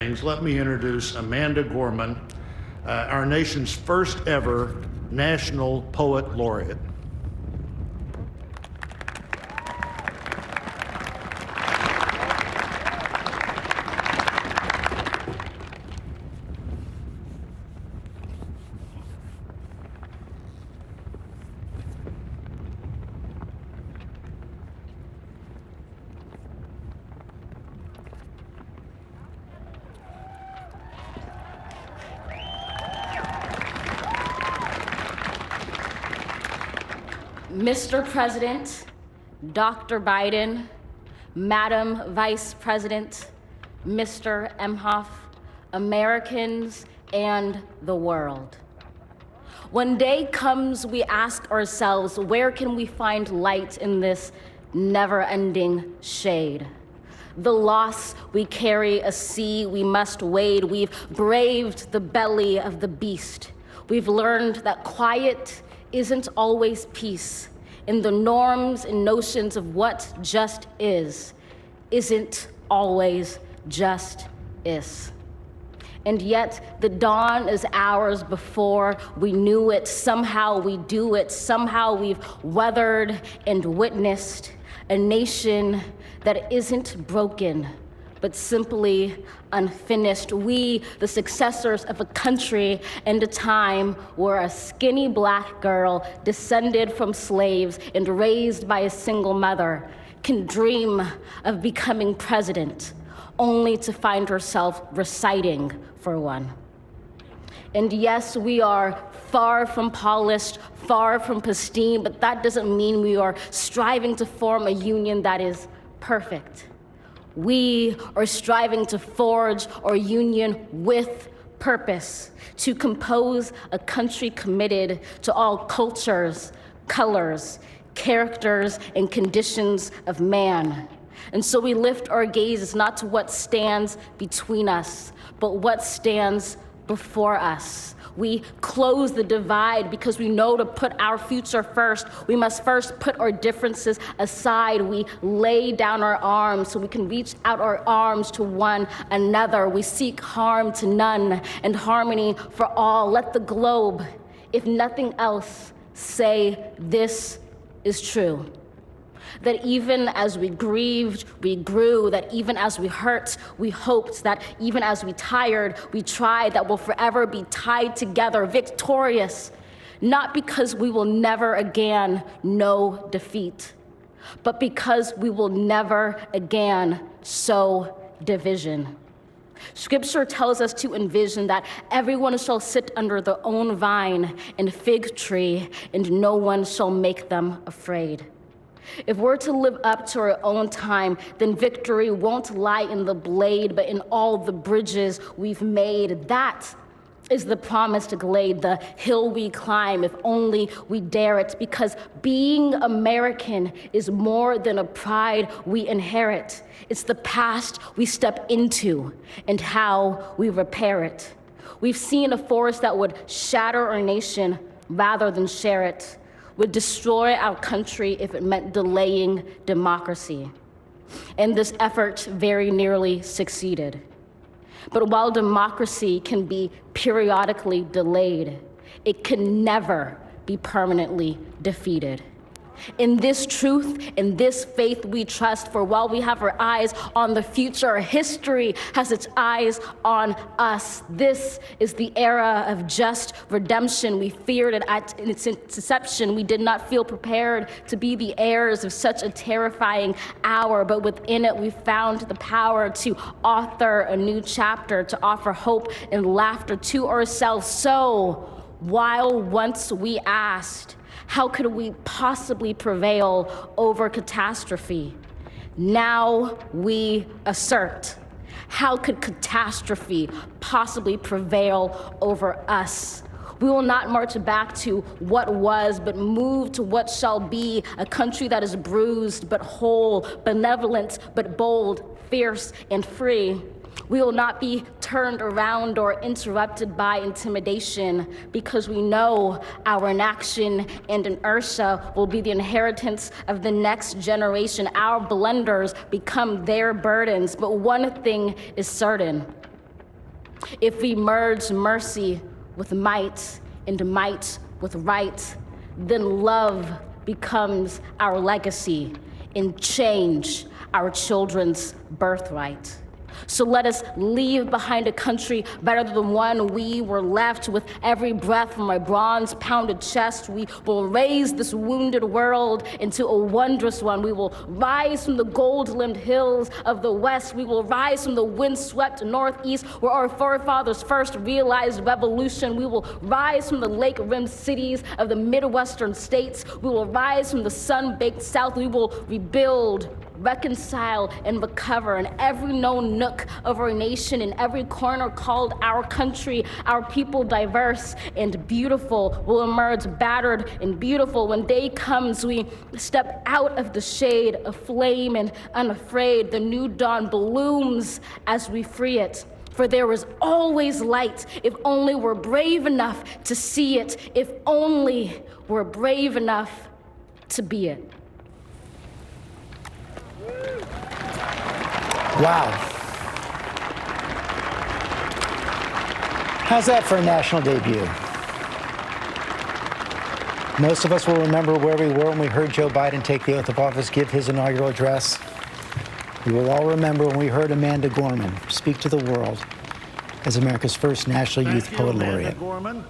things, let me introduce Amanda Gorman, our nation's first ever National Poet Laureate. Mr. President, Dr. Biden, Madam Vice President, Mr. Emhoff, Americans, and the world. When day comes, we ask ourselves, where can we find light in this never-ending shade? The loss we carry, a sea we must wade. We've braved the belly of the beast. We've learned that quiet isn't always peace, and the norms and notions of what just isn't always just is. And yet the dawn is ours before we knew it. Somehow we do it. Somehow we've weathered and witnessed a nation that isn't broken, but simply unfinished. We, the successors of a country and a time where a skinny black girl descended from slaves and raised by a single mother can dream of becoming president, only to find herself reciting for one. And yes, we are far from polished, far from pristine, but that doesn't mean we are striving to form a union that is perfect. We are striving to forge our union with purpose, to compose a country committed to all cultures, colors, characters, and conditions of man. And so we lift our gazes not to what stands between us, but what stands before us. We close the divide because we know to put our future first, we must first put our differences aside. We lay down our arms so we can reach out our arms to one another. We seek harm to none and harmony for all. Let the globe, if nothing else, say this is true. That even as we grieved, we grew, that even as we hurt, we hoped, that even as we tired, we tried, that we'll forever be tied together, victorious, not because we will never again know defeat, but because we will never again sow division. Scripture tells us to envision that everyone shall sit under their own vine and fig tree, and no one shall make them afraid. If we're to live up to our own time, then victory won't lie in the blade, but in all the bridges we've made. That is the promised glade, the hill we climb, if only we dare it, because being American is more than a pride we inherit. It's the past we step into and how we repair it. We've seen a force that would shatter our nation rather than share it, would destroy our country if it meant delaying democracy. And this effort very nearly succeeded. But while democracy can be periodically delayed, it can never be permanently defeated. In this truth, in this faith we trust, for while we have our eyes on the future, history has its eyes on us. This is the era of just redemption. We feared it at its inception. We did not feel prepared to be the heirs of such a terrifying hour, but within it we found the power to author a new chapter, to offer hope and laughter to ourselves. So, while once we asked, how could we possibly prevail over catastrophe? Now we assert, how could catastrophe possibly prevail over us? We will not march back to what was, but move to what shall be, a country that is bruised but whole, benevolent but bold, fierce and free. We will not be turned around or interrupted by intimidation, because we know our inaction and inertia will be the inheritance of the next generation. Our blunders become their burdens, but one thing is certain: If we merge mercy with might and might with right, then love becomes our legacy and change our children's birthright. So let us leave behind a country better than the one we were left. With every breath from my bronze-pounded chest, we will raise this wounded world into a wondrous one. We will rise from the gold-limbed hills of the West. We will rise from the wind-swept Northeast, where our forefathers first realized revolution. We will rise from the lake-rimmed cities of the Midwestern states. We will rise from the sun-baked South. We will rebuild, reconcile, and recover in every known nook of our nation, in every corner called our country. Our people, diverse and beautiful, will emerge battered and beautiful. When day comes, we step out of the shade of flame and unafraid. The new dawn blooms as we free it. For there is always light if only we're brave enough to see it, if only we're brave enough to be it. Wow. How's that for a national debut? Most of us will remember where we were when we heard Joe Biden take the oath of office, give his inaugural address. We will all remember when we heard Amanda Gorman speak to the world as America's first National Youth Poet Laureate. Gorman.